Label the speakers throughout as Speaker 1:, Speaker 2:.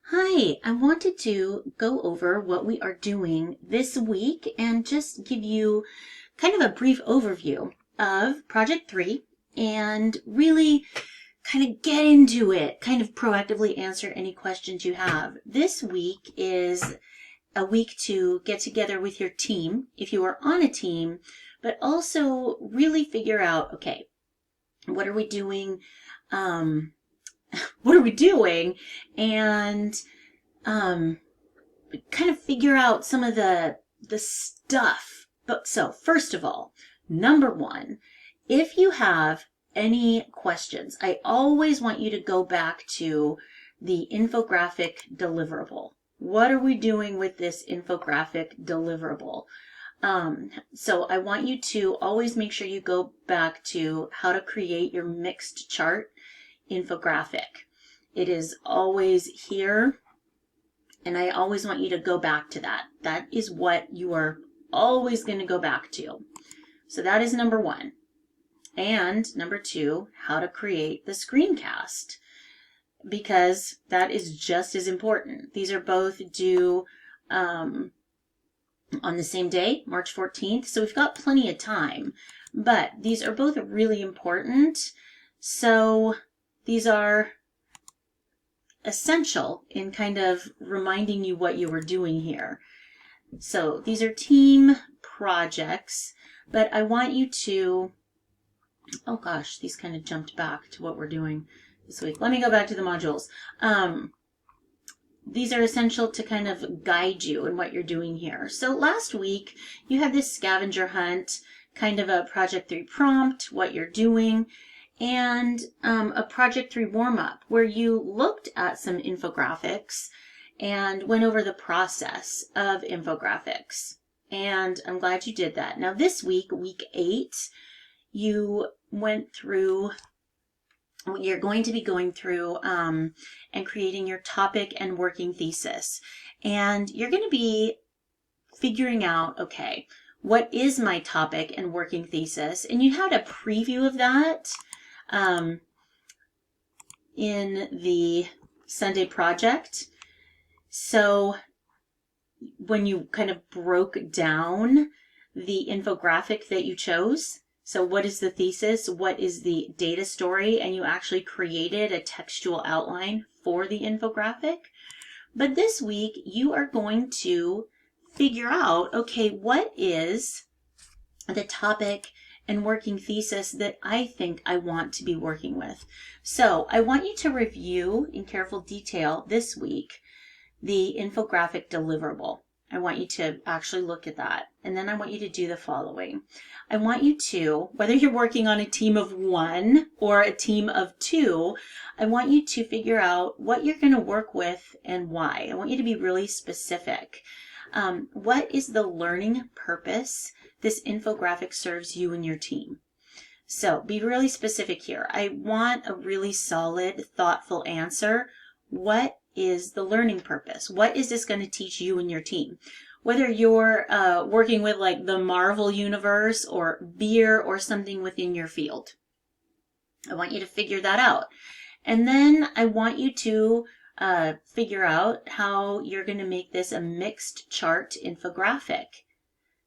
Speaker 1: Hi, I wanted to go over what we are doing this week and just give you kind of a brief overview of Project 3 and really kind of get into it, kind of proactively answer any questions you have. This week is a week to get together with your team if you are on a team, but also really figure out, okay, what are we doing? Um, what are we doing? And kind of figure out some of the stuff. But so first of all, number one, if you have any questions, I always want you to go back to the infographic deliverable. What are we doing with this infographic deliverable? So I want you to always make sure you go back to how to create your mixed chart infographic. It is always here, and I always want you to go back to that. That is what you are always going to go back to. So that is number one. And number two, how to create the screencast, because that is just as important. These are both due on the same day, March 14th. So we've got plenty of time, but these are both really important. So these are essential in kind of reminding you what you were doing here. So these are team projects, but I want you to, oh gosh, these kind of jumped back to what we're doing this week. Let me go back to the modules. These are essential to kind of guide you in what you're doing here. So last week you had this scavenger hunt, kind of a Project 3 prompt, what you're doing, and a Project 3 warm-up where you looked at some infographics and went over the process of infographics. And I'm glad you did that. Now this week, week 8, you went through, you're going to be going through and creating your topic and working thesis. And you're going to be figuring out, okay, what is my topic and working thesis? And you had a preview of that in the Sunday project. So when you kind of broke down the infographic that you chose, so what is the thesis, what is the data story, and you actually created a textual outline for the infographic. But this week you are going to figure out, okay, what is the topic and working thesis that I think I want to be working with. So I want you to review in careful detail this week the infographic deliverable. I want you to actually look at that. And then I want you to do the following. I want you to, whether you're working on a team of 1 or a team of 2, I want you to figure out what you're going to work with and why. I want you to be really specific. What is the learning purpose this infographic serves you and your team? So be really specific here. I want a really solid, thoughtful answer. What is the learning purpose? What is this going to teach you and your team? Whether you're working with like the Marvel universe or beer or something within your field. I want you to figure that out. And then I want you to figure out how you're going to make this a mixed chart infographic.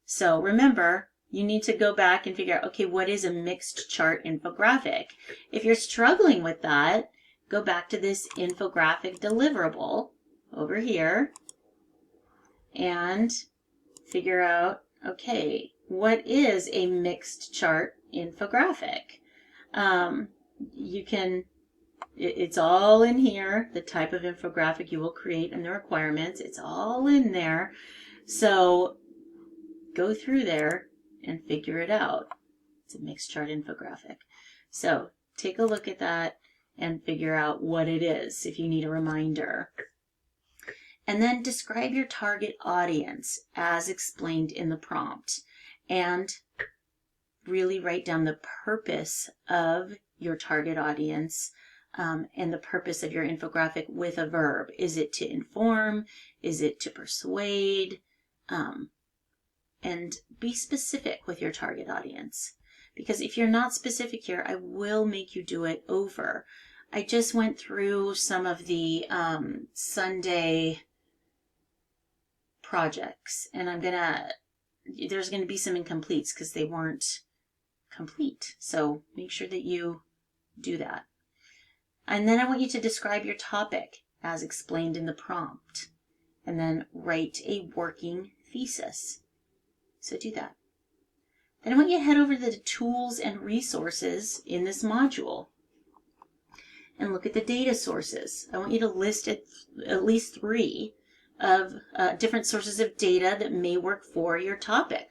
Speaker 1: So remember, you need to go back and figure out, okay, what is a mixed chart infographic? If you're struggling with that, go back to this infographic deliverable over here and figure out, okay, what is a mixed chart infographic? You can, it's all in here, the type of infographic you will create and the requirements, it's all in there. So go through there and figure it out. It's a mixed chart infographic. So take a look at that and figure out what it is if you need a reminder. And then describe your target audience as explained in the prompt. And really write down the purpose of your target audience and the purpose of your infographic with a verb. Is it to inform? Is it to persuade? And be specific with your target audience. Because if you're not specific here, I will make you do it over. I just went through some of the Sunday projects, and there's gonna be some incompletes because they weren't complete. So make sure that you do that. And then I want you to describe your topic as explained in the prompt, and then write a working thesis. So do that. Then I want you to head over to the tools and resources in this module and look at the data sources. I want you to list at least 3 of different sources of data that may work for your topic.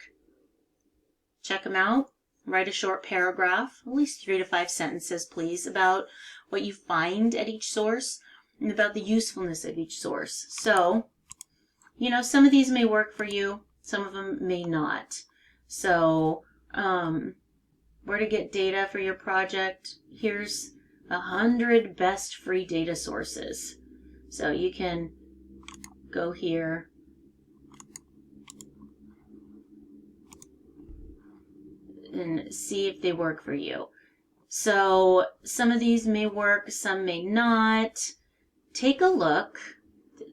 Speaker 1: Check them out. Write a short paragraph, at least 3 to 5 sentences, please, about what you find at each source and about the usefulness of each source. So, some of these may work for you, some of them may not. So, where to get data for your project? Here's 100 best free data sources. So you can go here and see if they work for you. So some of these may work, some may not. Take a look.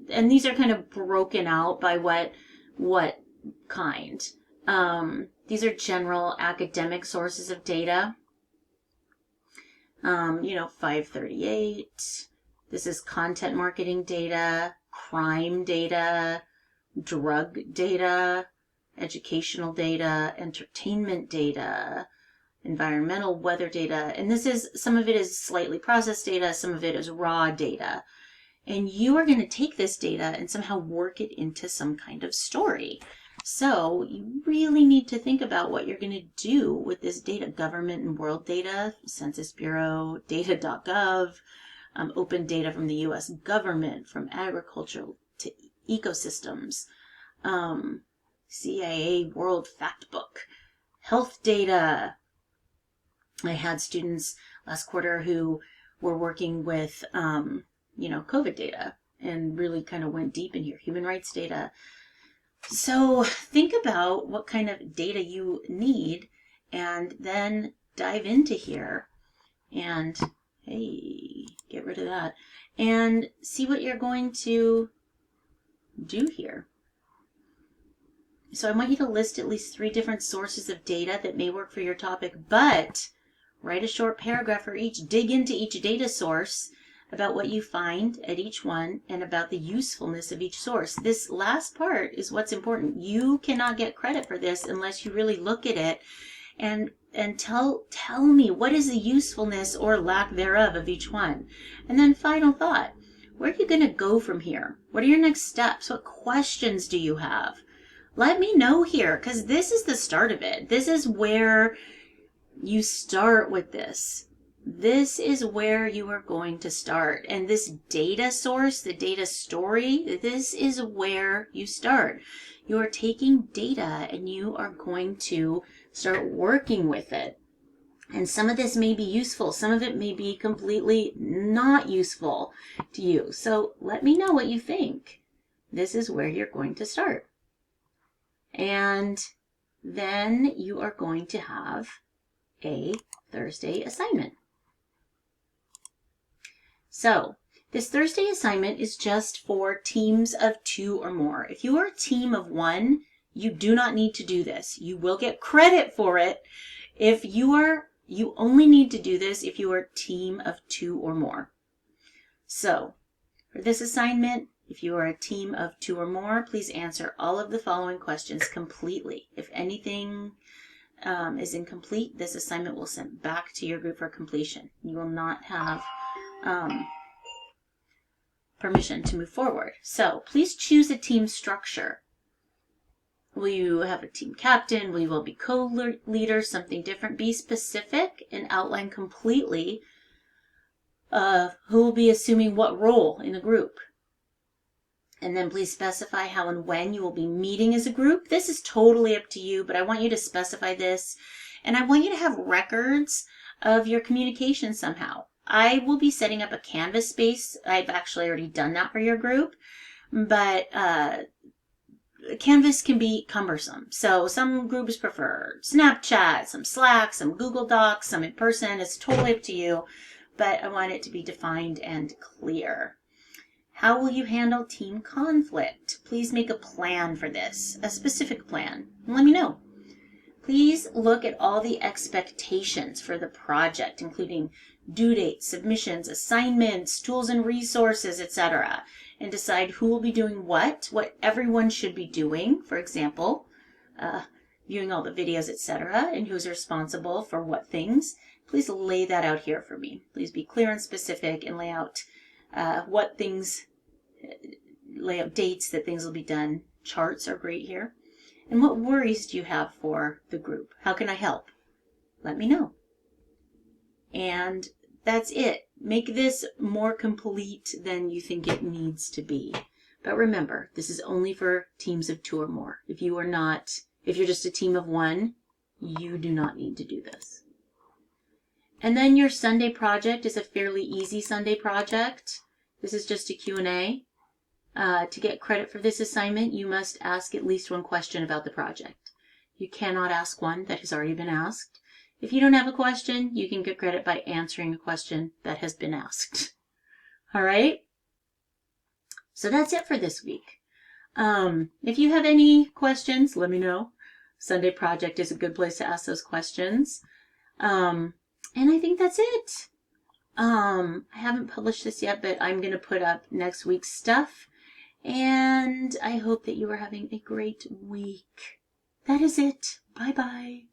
Speaker 1: And these are kind of broken out by what kind. These are general academic sources of data. 538. This is content marketing data, crime data, drug data, educational data, entertainment data, environmental weather data. And some of it is slightly processed data, some of it is raw data. And you are going to take this data and somehow work it into some kind of story. So you really need to think about what you're going to do with this data. Government and world data, Census Bureau, data.gov, open data from the U.S. government, from agriculture to ecosystems, CIA World Factbook, health data. I had students last quarter who were working with, COVID data and really kind of went deep in here, human rights data. So think about what kind of data you need and then dive into here and, hey, get rid of that, and see what you're going to do here. So I want you to list at least 3 different sources of data that may work for your topic, but write a short paragraph for each. Dig into each data source about what you find at each one and about the usefulness of each source. This last part is what's important. You cannot get credit for this unless you really look at it and tell me what is the usefulness or lack thereof of each one. And then final thought, where are you going to go from here? What are your next steps? What questions do you have? Let me know here, because this is the start of it. This is where you start with this. This is where you are going to start. And this data source, the data story, this is where you start. You are taking data and you are going to start working with it. And some of this may be useful. Some of it may be completely not useful to you. So let me know what you think. This is where you're going to start. And then you are going to have a Thursday assignment. So this Thursday assignment is just for teams of 2 or more. If you are a team of 1, you do not need to do this. You will get credit for it. You only need to do this if you are a team of 2 or more. So for this assignment, if you are a team of 2 or more, please answer all of the following questions completely. If anything is incomplete, this assignment will send back to your group for completion. You will not have permission to move forward. So please choose a team structure. Will you have a team captain? Will you all be co-leaders? Something different? Be specific and outline completely who will be assuming what role in the group. And then please specify how and when you will be meeting as a group. This is totally up to you, but I want you to specify this. And I want you to have records of your communication somehow. I will be setting up a Canvas space. I've actually already done that for your group, but Canvas can be cumbersome. So some groups prefer Snapchat, some Slack, some Google Docs, some in person. It's totally up to you. but I want it to be defined and clear. How will you handle team conflict? Please make a plan for this, a specific plan, and let me know. Please look at all the expectations for the project, including due dates, submissions, assignments, tools and resources, etc., and decide who will be doing what everyone should be doing, for example, viewing all the videos, etc., and who's responsible for what things. Please lay that out here for me. Please be clear and specific and lay out what things, lay out dates that things will be done. Charts are great here. And what worries do you have for the group? How can I help? Let me know. And that's it. Make this more complete than you think it needs to be. But remember, this is only for teams of 2 or more. If you're just a team of 1, you do not need to do this. And then your Sunday project is a fairly easy Sunday project. This is just a Q&A. To get credit for this assignment, you must ask at least 1 question about the project. You cannot ask one that has already been asked. If you don't have a question, you can get credit by answering a question that has been asked. All right? So that's it for this week. If you have any questions, let me know. Sunday project is a good place to ask those questions. And I think that's it. I haven't published this yet, but I'm going to put up next week's stuff. And I hope that you are having a great week. That is it. Bye-bye.